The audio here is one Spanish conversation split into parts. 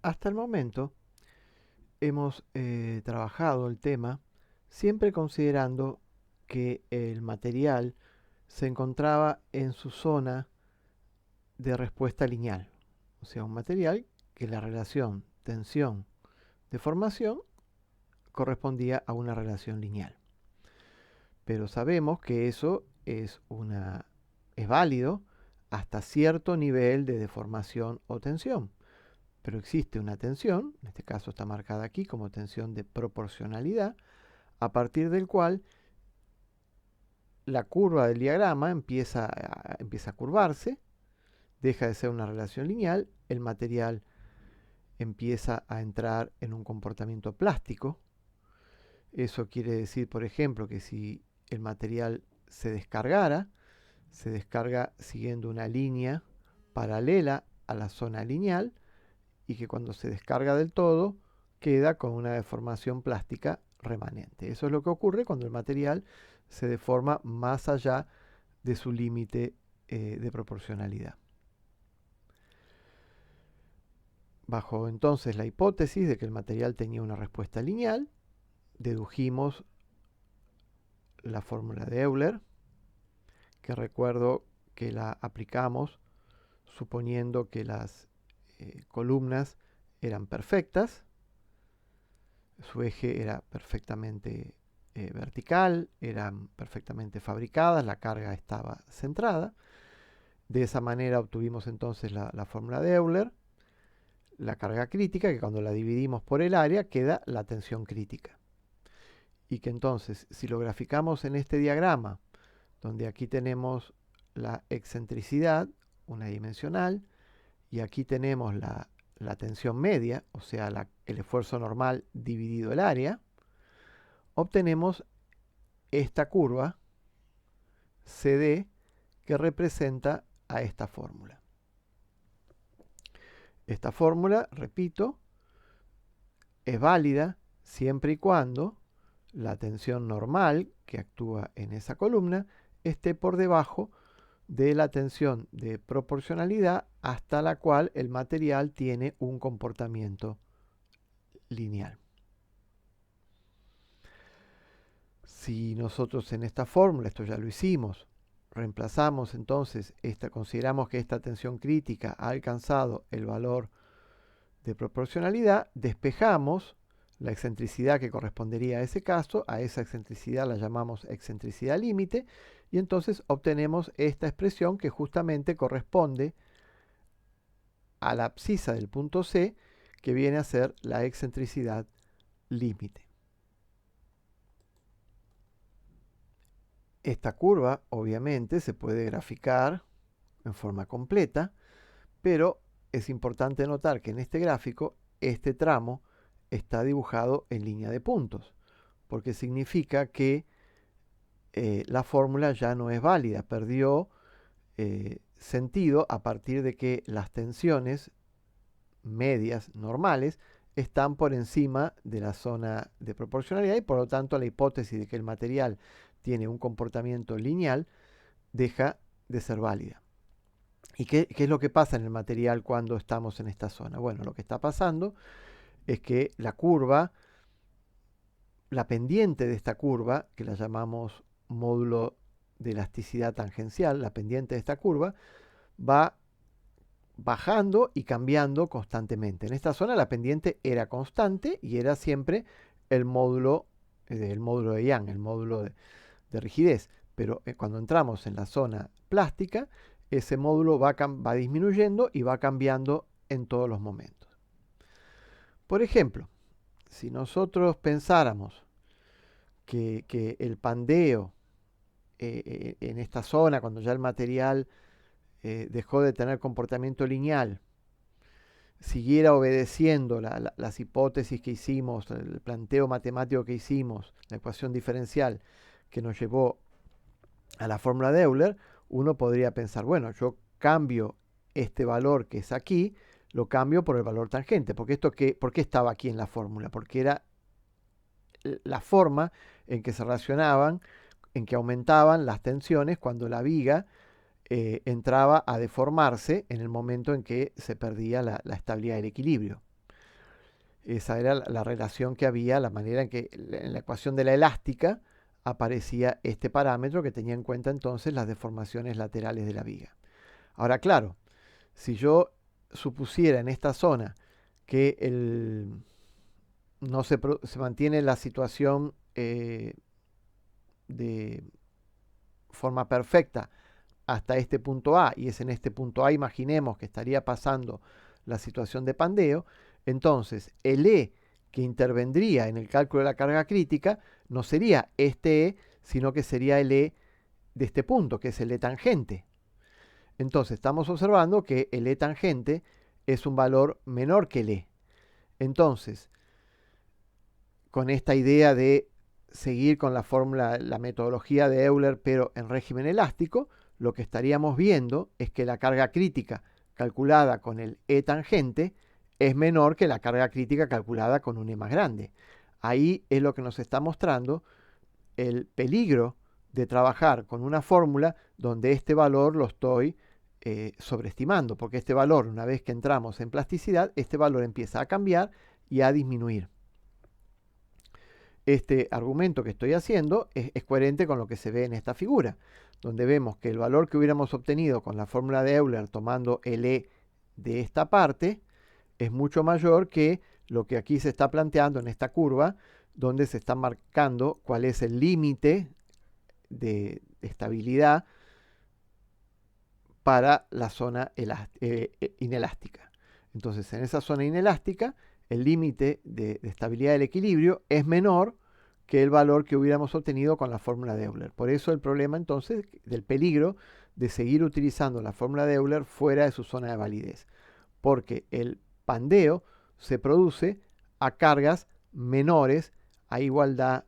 Hasta el momento hemos trabajado el tema siempre considerando que el material se encontraba en su zona de respuesta lineal, o sea, un material que la relación tensión-deformación correspondía a una relación lineal. Pero sabemos que eso es válido hasta cierto nivel de deformación o tensión. Pero existe una tensión, en este caso está marcada aquí como tensión de proporcionalidad, a partir del cual la curva del diagrama empieza a curvarse, deja de ser una relación lineal, el material empieza a entrar en un comportamiento plástico. Eso quiere decir, por ejemplo, que si el material se descarga siguiendo una línea paralela a la zona lineal y que cuando se descarga del todo queda con una deformación plástica remanente. Eso es lo que ocurre cuando el material se deforma más allá de su límite de proporcionalidad. Bajo entonces la hipótesis de que el material tenía una respuesta lineal, dedujimos la fórmula de Euler, que recuerdo que la aplicamos suponiendo que las columnas eran perfectas, su eje era perfectamente vertical, eran perfectamente fabricadas, la carga estaba centrada. De esa manera obtuvimos entonces la fórmula de Euler, la carga crítica, que cuando la dividimos por el área queda la tensión crítica. Y que entonces, si lo graficamos en este diagrama, donde aquí tenemos la excentricidad unidimensional, y aquí tenemos la tensión media, o sea, el esfuerzo normal dividido el área, obtenemos esta curva CD que representa a esta fórmula. Esta fórmula, repito, es válida siempre y cuando la tensión normal que actúa en esa columna esté por debajo de la tensión de proporcionalidad hasta la cual el material tiene un comportamiento lineal. Si nosotros en esta fórmula, esto ya lo hicimos, reemplazamos entonces consideramos que esta tensión crítica ha alcanzado el valor de proporcionalidad, despejamos la excentricidad que correspondería a ese caso, a esa excentricidad la llamamos excentricidad límite, y entonces obtenemos esta expresión que justamente corresponde a la abscisa del punto C, que viene a ser la excentricidad límite. Esta curva obviamente se puede graficar en forma completa, pero es importante notar que en este gráfico este tramo está dibujado en línea de puntos, porque significa que la fórmula ya no es válida, perdió sentido a partir de que las tensiones medias normales están por encima de la zona de proporcionalidad y por lo tanto la hipótesis de que el material tiene un comportamiento lineal deja de ser válida. ¿Y qué es lo que pasa en el material cuando estamos en esta zona? Bueno, lo que está pasando es que la curva, la pendiente de esta curva, que la llamamos módulo de elasticidad tangencial, la pendiente de esta curva, va bajando y cambiando constantemente. En esta zona la pendiente era constante y era siempre el módulo de Young, el módulo de rigidez. Pero cuando entramos en la zona plástica, ese módulo va disminuyendo y va cambiando en todos los momentos. Por ejemplo, si nosotros pensáramos que el pandeo en esta zona, cuando ya el material dejó de tener comportamiento lineal, siguiera obedeciendo las hipótesis que hicimos, el planteo matemático que hicimos, la ecuación diferencial que nos llevó a la fórmula de Euler, uno podría pensar, bueno, yo cambio este valor que es aquí, lo cambio por el valor tangente. ¿Por qué estaba aquí en la fórmula? Porque era la forma en que se relacionaban, en que aumentaban las tensiones cuando la viga entraba a deformarse en el momento en que se perdía la estabilidad del equilibrio. Esa era la relación que había, la manera en que en la ecuación de la elástica aparecía este parámetro que tenía en cuenta entonces las deformaciones laterales de la viga. Ahora, claro, si yo supusiera en esta zona que no se mantiene la situación de forma perfecta hasta este punto A, y es en este punto A, imaginemos que estaría pasando la situación de pandeo, entonces el E que intervendría en el cálculo de la carga crítica no sería este E, sino que sería el E de este punto, que es el E tangente. Entonces estamos observando que el E tangente es un valor menor que el E. Entonces, con esta idea de seguir con la fórmula, la metodología de Euler, pero en régimen elástico, lo que estaríamos viendo es que la carga crítica calculada con el E tangente es menor que la carga crítica calculada con un E más grande. Ahí es lo que nos está mostrando el peligro de trabajar con una fórmula donde este valor lo estoy sobreestimando, porque este valor, una vez que entramos en plasticidad, este valor empieza a cambiar y a disminuir. Este argumento que estoy haciendo es coherente con lo que se ve en esta figura, donde vemos que el valor que hubiéramos obtenido con la fórmula de Euler tomando el E de esta parte es mucho mayor que lo que aquí se está planteando en esta curva, donde se está marcando cuál es el límite de estabilidad para la zona inelástica. Entonces, en esa zona inelástica, el límite de estabilidad del equilibrio es menor que el valor que hubiéramos obtenido con la fórmula de Euler. Por eso el problema entonces del peligro de seguir utilizando la fórmula de Euler fuera de su zona de validez, porque el pandeo se produce a cargas menores a igualdad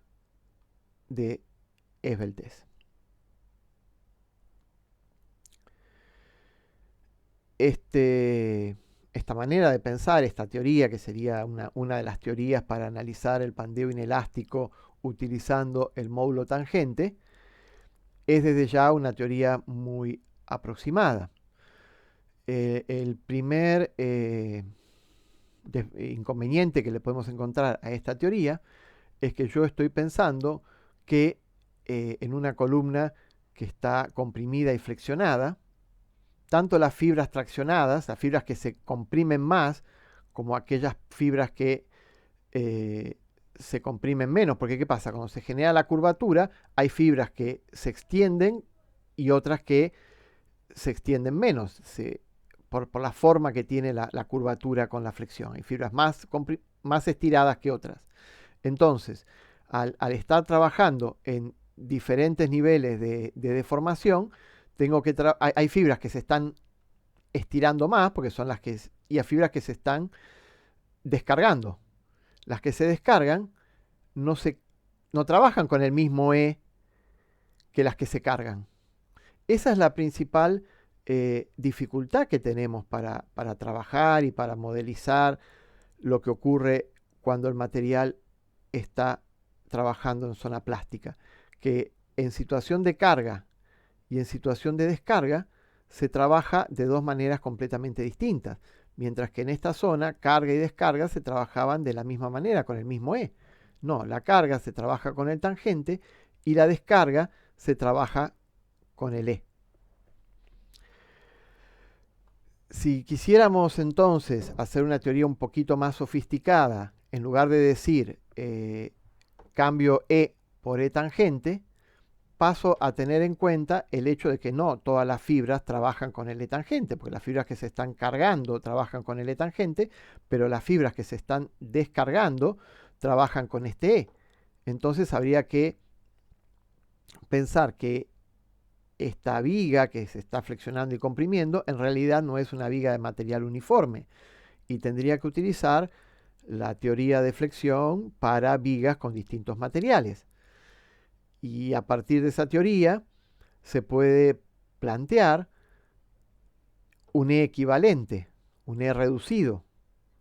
de esbeltez. Esta manera de pensar, esta teoría, que sería una de las teorías para analizar el pandeo inelástico utilizando el módulo tangente, es desde ya una teoría muy aproximada. El primer inconveniente que le podemos encontrar a esta teoría es que yo estoy pensando que en una columna que está comprimida y flexionada, tanto las fibras traccionadas, las fibras que se comprimen más, como aquellas fibras que se comprimen menos, porque ¿qué pasa? Cuando se genera la curvatura, hay fibras que se extienden y otras que se extienden menos, por la forma que tiene la curvatura con la flexión. Hay fibras más estiradas que otras. Entonces, al estar trabajando en diferentes niveles de deformación, hay fibras que se están estirando más, porque son y hay fibras que se están descargando. Las que se descargan no trabajan con el mismo E que las que se cargan. Esa es la principal dificultad que tenemos para trabajar y para modelizar lo que ocurre cuando el material está trabajando en zona plástica, que en situación de carga y en situación de descarga se trabaja de dos maneras completamente distintas, mientras que en esta zona carga y descarga se trabajaban de la misma manera, con el mismo E. No, la carga se trabaja con el tangente y la descarga se trabaja con el E. Si quisiéramos entonces hacer una teoría un poquito más sofisticada, en lugar de decir cambio E por E tangente, paso a tener en cuenta el hecho de que no todas las fibras trabajan con el E tangente, porque las fibras que se están cargando trabajan con el E tangente, pero las fibras que se están descargando trabajan con este E. Entonces habría que pensar que esta viga que se está flexionando y comprimiendo en realidad no es una viga de material uniforme y tendría que utilizar la teoría de flexión para vigas con distintos materiales. Y a partir de esa teoría se puede plantear un E equivalente, un E reducido,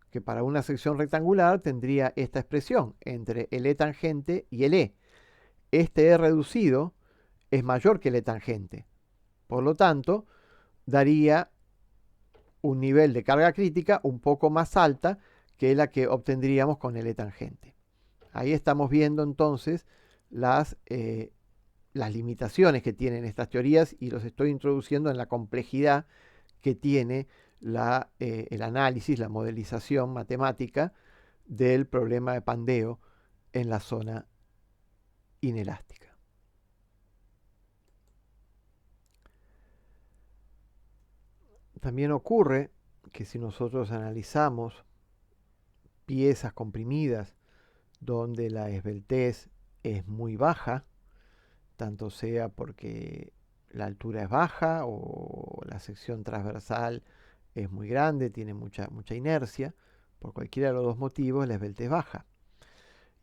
que para una sección rectangular tendría esta expresión entre el E tangente y el E. Este E reducido es mayor que el E tangente. Por lo tanto, daría un nivel de carga crítica un poco más alta que la que obtendríamos con L tangente. Ahí estamos viendo entonces las limitaciones que tienen estas teorías y los estoy introduciendo en la complejidad que tiene el análisis, la modelización matemática del problema de pandeo en la zona inelástica. También ocurre que si nosotros analizamos piezas comprimidas donde la esbeltez es muy baja, tanto sea porque la altura es baja o la sección transversal es muy grande, tiene mucha inercia, por cualquiera de los dos motivos la esbeltez baja.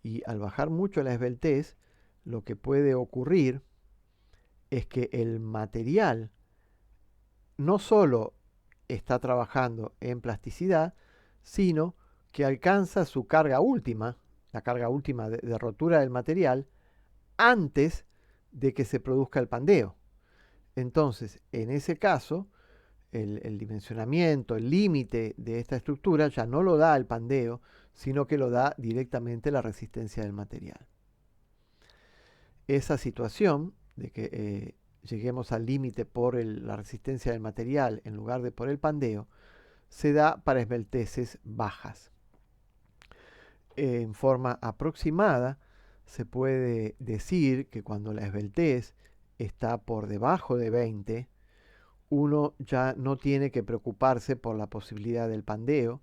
Y al bajar mucho la esbeltez, lo que puede ocurrir es que el material no solo está trabajando en plasticidad, sino que alcanza su carga última, la carga última de rotura del material, antes de que se produzca el pandeo. Entonces, en ese caso, el dimensionamiento, el límite de esta estructura ya no lo da el pandeo, sino que lo da directamente la resistencia del material. Esa situación de que lleguemos al límite por la resistencia del material en lugar de por el pandeo, se da para esbelteces bajas. En forma aproximada, se puede decir que cuando la esbeltez está por debajo de 20, uno ya no tiene que preocuparse por la posibilidad del pandeo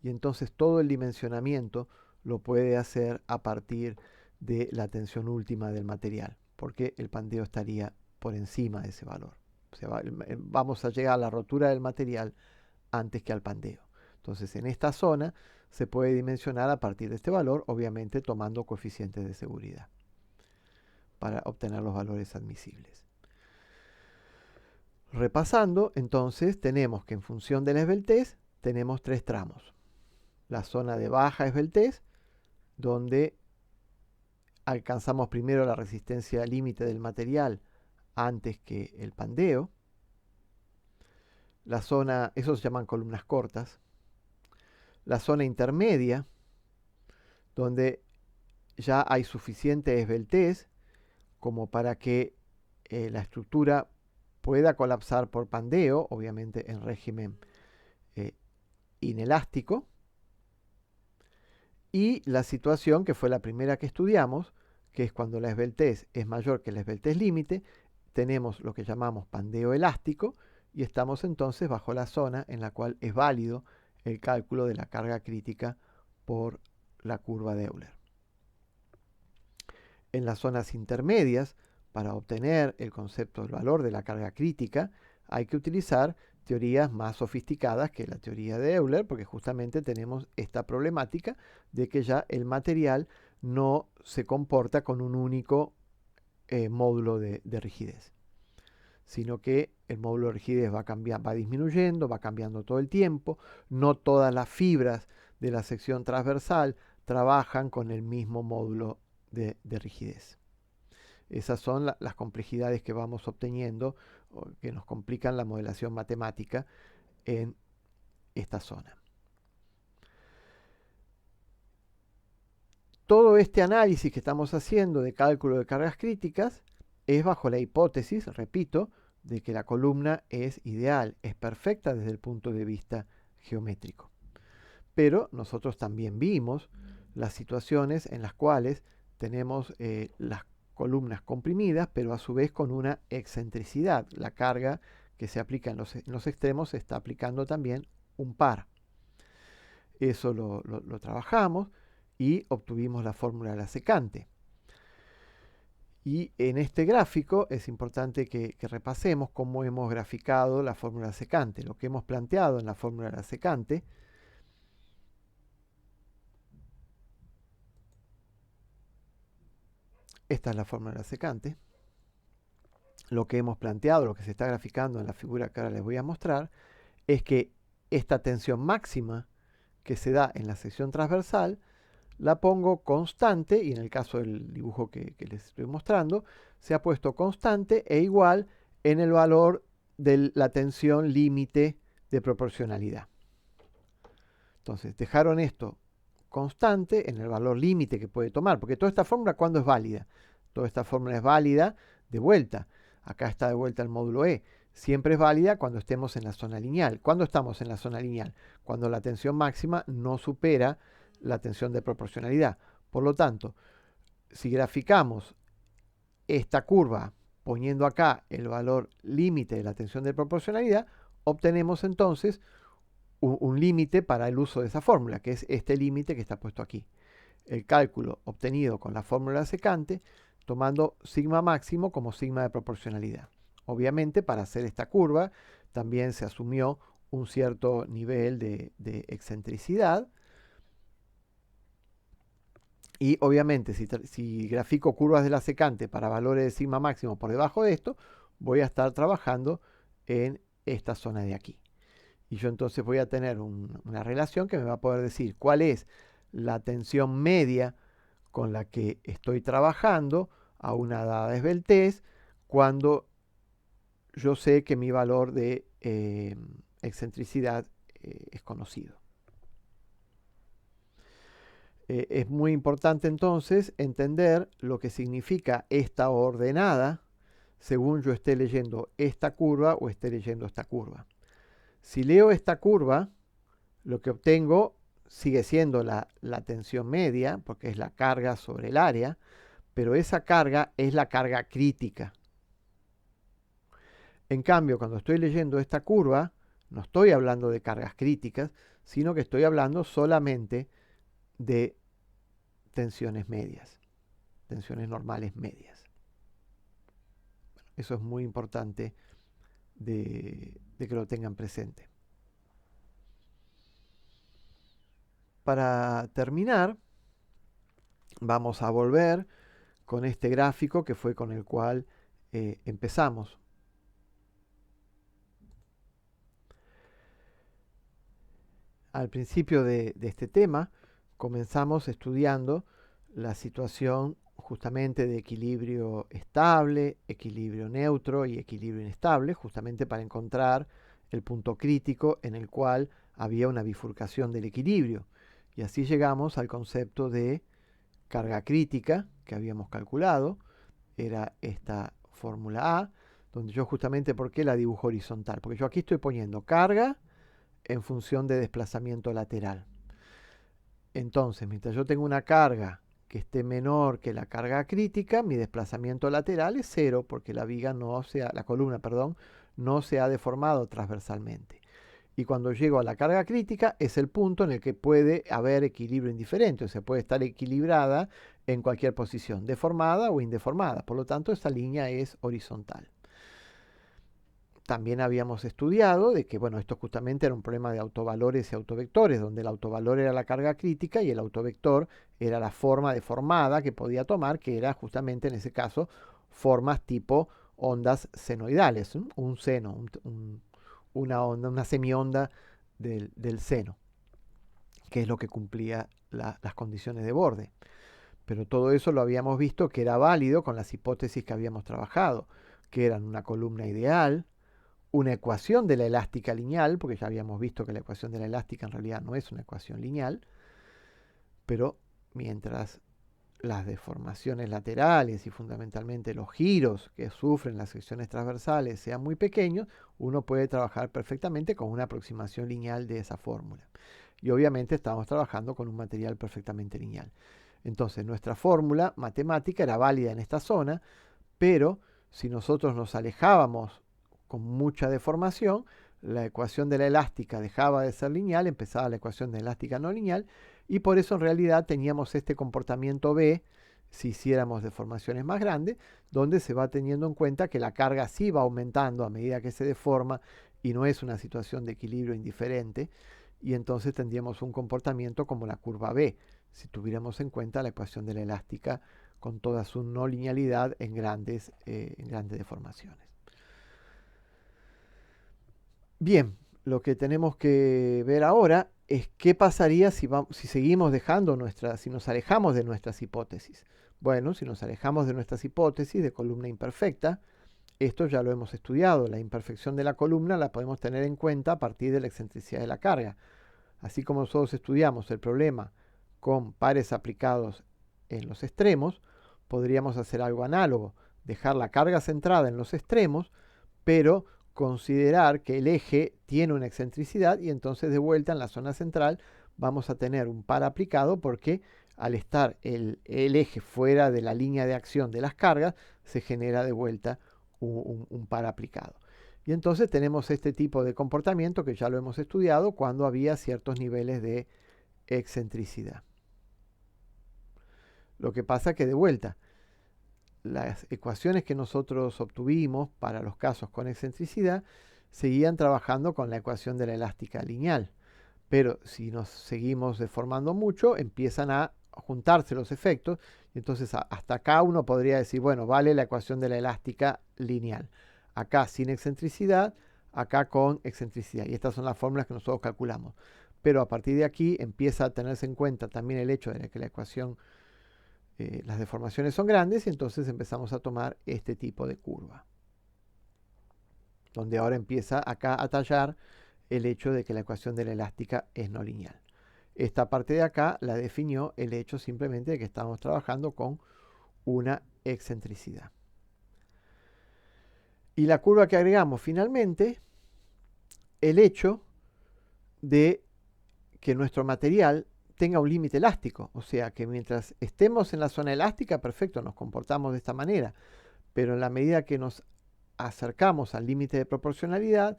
y entonces todo el dimensionamiento lo puede hacer a partir de la tensión última del material, porque el pandeo estaría por encima de ese valor. O sea, vamos a llegar a la rotura del material antes que al pandeo. Entonces, en esta zona se puede dimensionar a partir de este valor, obviamente tomando coeficientes de seguridad para obtener los valores admisibles. Repasando, entonces, tenemos que en función de la esbeltez, tenemos tres tramos. La zona de baja esbeltez, donde alcanzamos primero la resistencia límite del material antes que el pandeo. La zona, eso se llaman columnas cortas. La zona intermedia, donde ya hay suficiente esbeltez como para que la estructura pueda colapsar por pandeo, obviamente en régimen inelástico. Y la situación que fue la primera que estudiamos, que es cuando la esbeltez es mayor que la esbeltez límite, tenemos lo que llamamos pandeo elástico y estamos entonces bajo la zona en la cual es válido el cálculo de la carga crítica por la curva de Euler. En las zonas intermedias, para obtener el concepto del valor de la carga crítica, hay que utilizar teorías más sofisticadas que la teoría de Euler, porque justamente tenemos esta problemática de que ya el material no se comporta con un único módulo de rigidez, sino que el módulo de rigidez va disminuyendo, va cambiando todo el tiempo, no todas las fibras de la sección transversal trabajan con el mismo módulo de rigidez. Esas son las complejidades que vamos obteniendo, que nos complican la modelación matemática en esta zona. Todo este análisis que estamos haciendo de cálculo de cargas críticas es bajo la hipótesis, repito, de que la columna es ideal, es perfecta desde el punto de vista geométrico. Pero nosotros también vimos las situaciones en las cuales tenemos las columnas comprimidas, pero a su vez con una excentricidad. La carga que se aplica en los extremos se está aplicando también un par. Eso lo trabajamos y obtuvimos la fórmula de la secante. Y en este gráfico es importante que repasemos cómo hemos graficado la fórmula secante. Lo que hemos planteado en la fórmula de la secante esta es la fórmula de la secante. Lo que hemos planteado, lo que se está graficando en la figura que ahora les voy a mostrar, es que esta tensión máxima que se da en la sección transversal la pongo constante, y en el caso del dibujo que les estoy mostrando, se ha puesto constante e igual en el valor de la tensión límite de proporcionalidad. Entonces, dejaron esto constante en el valor límite que puede tomar, porque toda esta fórmula, ¿cuándo es válida? Toda esta fórmula es válida de vuelta. Acá está de vuelta el módulo E. Siempre es válida cuando estemos en la zona lineal. ¿Cuándo estamos en la zona lineal? Cuando la tensión máxima no supera la tensión de proporcionalidad. Por lo tanto, si graficamos esta curva poniendo acá el valor límite de la tensión de proporcionalidad, obtenemos entonces un límite para el uso de esa fórmula, que es este límite que está puesto aquí. El cálculo obtenido con la fórmula secante, tomando sigma máximo como sigma de proporcionalidad. Obviamente, para hacer esta curva, también se asumió un cierto nivel de excentricidad. Y obviamente, si grafico curvas de la secante para valores de sigma máximo por debajo de esto, voy a estar trabajando en esta zona de aquí. Y yo entonces voy a tener una relación que me va a poder decir cuál es la tensión media con la que estoy trabajando a una dada esbeltez cuando yo sé que mi valor de excentricidad es conocido. Es muy importante entonces entender lo que significa esta ordenada según yo esté leyendo esta curva o esté leyendo esta curva. Si leo esta curva, lo que obtengo sigue siendo la tensión media, porque es la carga sobre el área, pero esa carga es la carga crítica. En cambio, cuando estoy leyendo esta curva, no estoy hablando de cargas críticas, sino que estoy hablando solamente de tensiones medias, tensiones normales medias. Eso es muy importante de que lo tengan presente. Para terminar, vamos a volver con este gráfico que fue con el cual empezamos. Al principio de este tema comenzamos estudiando la situación justamente de equilibrio estable, equilibrio neutro y equilibrio inestable, justamente para encontrar el punto crítico en el cual había una bifurcación del equilibrio. Y así llegamos al concepto de carga crítica que habíamos calculado, era esta fórmula A, donde yo justamente, ¿por qué la dibujo horizontal? Porque yo aquí estoy poniendo carga en función de desplazamiento lateral. Entonces, mientras yo tengo una carga que esté menor que la carga crítica, mi desplazamiento lateral es cero, porque la columna, no se ha deformado transversalmente. Y cuando llego a la carga crítica es el punto en el que puede haber equilibrio indiferente, o sea, puede estar equilibrada en cualquier posición, deformada o indeformada. Por lo tanto, esta línea es horizontal. También habíamos estudiado de que, bueno, esto justamente era un problema de autovalores y autovectores, donde el autovalor era la carga crítica y el autovector era la forma deformada que podía tomar, que era justamente en ese caso formas tipo ondas senoidales, un seno, una onda, una semionda del seno, que es lo que cumplía las condiciones de borde. Pero todo eso lo habíamos visto que era válido con las hipótesis que habíamos trabajado, que eran una columna ideal, una ecuación de la elástica lineal, porque ya habíamos visto que la ecuación de la elástica en realidad no es una ecuación lineal, pero mientras las deformaciones laterales y fundamentalmente los giros que sufren las secciones transversales sean muy pequeños, uno puede trabajar perfectamente con una aproximación lineal de esa fórmula. Y obviamente estamos trabajando con un material perfectamente lineal. Entonces nuestra fórmula matemática era válida en esta zona, pero si nosotros nos alejábamos con mucha deformación, la ecuación de la elástica dejaba de ser lineal, empezaba la ecuación de la elástica no lineal, y por eso en realidad teníamos este comportamiento B, si hiciéramos deformaciones más grandes, donde se va teniendo en cuenta que la carga sí va aumentando a medida que se deforma y no es una situación de equilibrio indiferente, y entonces tendríamos un comportamiento como la curva B, si tuviéramos en cuenta la ecuación de la elástica con toda su no linealidad en grandes deformaciones. Bien, lo que tenemos que ver ahora es qué pasaría si seguimos si nos alejamos de nuestras hipótesis. Bueno, si nos alejamos de nuestras hipótesis de columna imperfecta, esto ya lo hemos estudiado, la imperfección de la columna la podemos tener en cuenta a partir de la excentricidad de la carga. Así como nosotros estudiamos el problema con pares aplicados en los extremos, podríamos hacer algo análogo, dejar la carga centrada en los extremos, pero considerar que el eje tiene una excentricidad y entonces de vuelta en la zona central vamos a tener un par aplicado porque al estar el eje fuera de la línea de acción de las cargas, se genera de vuelta un par aplicado. Y entonces tenemos este tipo de comportamiento que ya lo hemos estudiado cuando había ciertos niveles de excentricidad. Lo que pasa que de vuelta, las ecuaciones que nosotros obtuvimos para los casos con excentricidad seguían trabajando con la ecuación de la elástica lineal. Pero si nos seguimos deformando mucho, empiezan a juntarse los efectos. Y entonces hasta acá uno podría decir, bueno, vale la ecuación de la elástica lineal. Acá sin excentricidad, acá con excentricidad. Y estas son las fórmulas que nosotros calculamos. Pero a partir de aquí empieza a tenerse en cuenta también el hecho de que la ecuación, las deformaciones son grandes y entonces empezamos a tomar este tipo de curva. Donde ahora empieza acá a tallar el hecho de que la ecuación de la elástica es no lineal. Esta parte de acá la definió el hecho simplemente de que estamos trabajando con una excentricidad. Y la curva que agregamos finalmente, el hecho de que nuestro material tenga un límite elástico. O sea, que mientras estemos en la zona elástica, perfecto, nos comportamos de esta manera. Pero en la medida que nos acercamos al límite de proporcionalidad,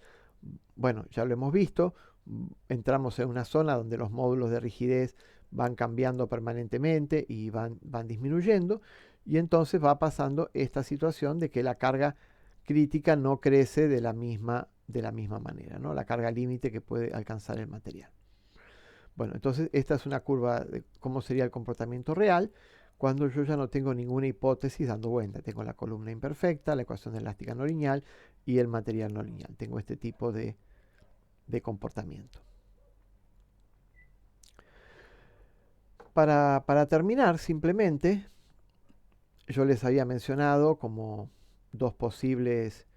bueno, ya lo hemos visto, entramos en una zona donde los módulos de rigidez van cambiando permanentemente y van disminuyendo, y entonces va pasando esta situación de que la carga crítica no crece de la misma manera, ¿no? La carga límite que puede alcanzar el material. Bueno, entonces esta es una curva de cómo sería el comportamiento real cuando yo ya no tengo ninguna hipótesis dando vuelta. Tengo la columna imperfecta, la ecuación elástica no lineal y el material no lineal. Tengo este tipo de comportamiento. Para terminar, simplemente, yo les había mencionado como dos posibles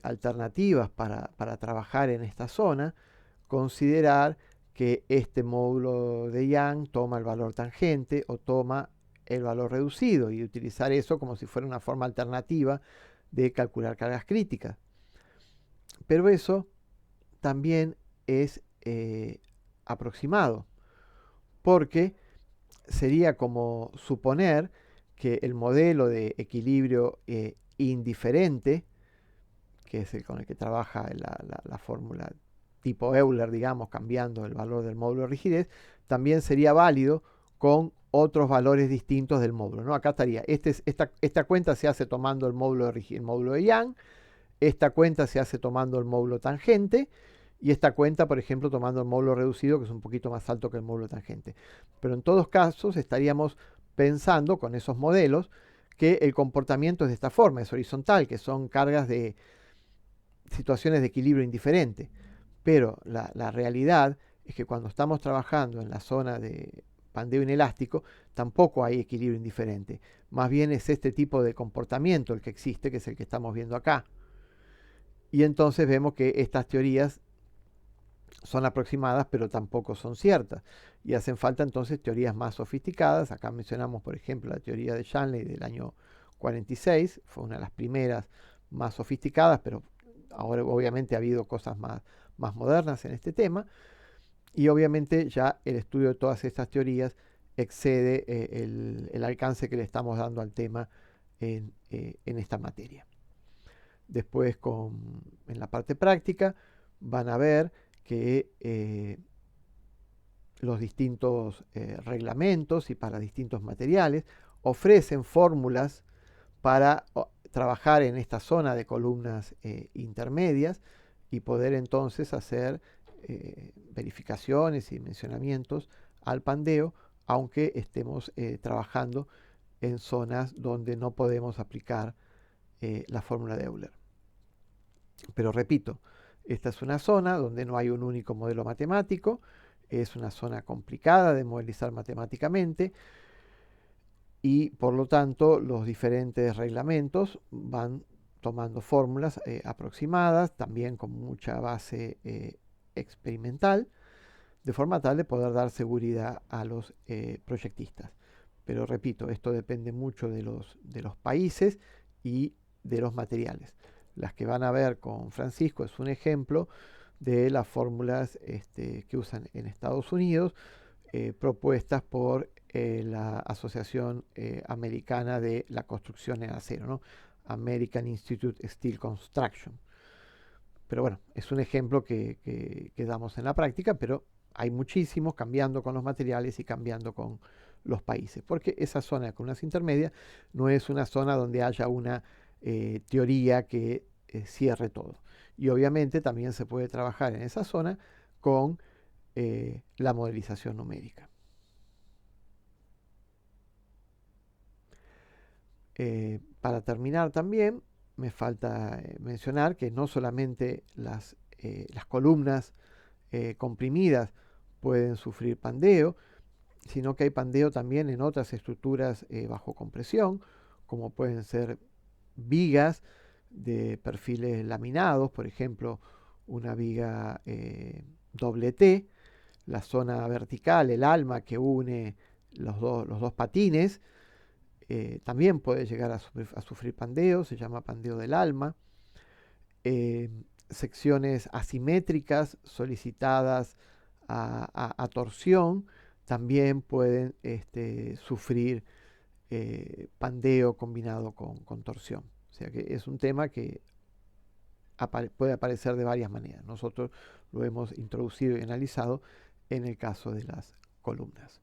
alternativas para trabajar en esta zona, considerar que este módulo de Young toma el valor tangente o toma el valor reducido y utilizar eso como si fuera una forma alternativa de calcular cargas críticas. Pero eso también es aproximado, porque sería como suponer que el modelo de equilibrio indiferente, que es el con el que trabaja la fórmula tipo Euler, digamos, cambiando el valor del módulo de rigidez, también sería válido con otros valores distintos del módulo, ¿no? Acá estaría, esta cuenta se hace tomando el módulo de rigidez, el módulo de Young, esta cuenta se hace tomando el módulo tangente, y esta cuenta, por ejemplo, tomando el módulo reducido, que es un poquito más alto que el módulo tangente. Pero en todos casos estaríamos pensando con esos modelos que el comportamiento es de esta forma, es horizontal, que son cargas de situaciones de equilibrio indiferente. Pero la realidad es que cuando estamos trabajando en la zona de pandeo inelástico, tampoco hay equilibrio indiferente. Más bien es este tipo de comportamiento el que existe, que es el que estamos viendo acá. Y entonces vemos que estas teorías son aproximadas, pero tampoco son ciertas. Y hacen falta entonces teorías más sofisticadas. Acá mencionamos, por ejemplo, la teoría de Shanley del año 46. Fue una de las primeras más sofisticadas, pero ahora obviamente ha habido cosas más modernas en este tema. Y obviamente ya el estudio de todas estas teorías excede el alcance que le estamos dando al tema en esta materia. Después, en la parte práctica, van a ver que los distintos reglamentos y para distintos materiales ofrecen fórmulas para trabajar en esta zona de columnas intermedias y poder entonces hacer verificaciones y dimensionamientos al pandeo, aunque estemos trabajando en zonas donde no podemos aplicar la fórmula de Euler. Pero repito, esta es una zona donde no hay un único modelo matemático, es una zona complicada de modelizar matemáticamente y por lo tanto los diferentes reglamentos van tomando fórmulas aproximadas, también con mucha base experimental, de forma tal de poder dar seguridad a los proyectistas. Pero repito, esto depende mucho de los países y de los materiales. Las que van a ver con Francisco es un ejemplo de las fórmulas que usan en Estados Unidos, propuestas por la Asociación Americana de la Construcción en Acero, ¿no? American Institute Steel Construction. Pero bueno, es un ejemplo que damos en la práctica, pero hay muchísimos cambiando con los materiales y cambiando con los países, porque esa zona de columnas intermedias no es una zona donde haya una teoría que cierre todo. Y obviamente también se puede trabajar en esa zona con la modelización numérica. Para terminar también, me falta mencionar que no solamente las columnas comprimidas pueden sufrir pandeo, sino que hay pandeo también en otras estructuras bajo compresión, como pueden ser vigas de perfiles laminados, por ejemplo, una viga doble T, la zona vertical, el alma que une los dos patines, también puede llegar a sufrir pandeo, se llama pandeo del alma. Eh, Secciones asimétricas solicitadas a torsión también pueden sufrir pandeo combinado con torsión. O sea que es un tema que puede aparecer de varias maneras. Nosotros lo hemos introducido y analizado en el caso de las columnas.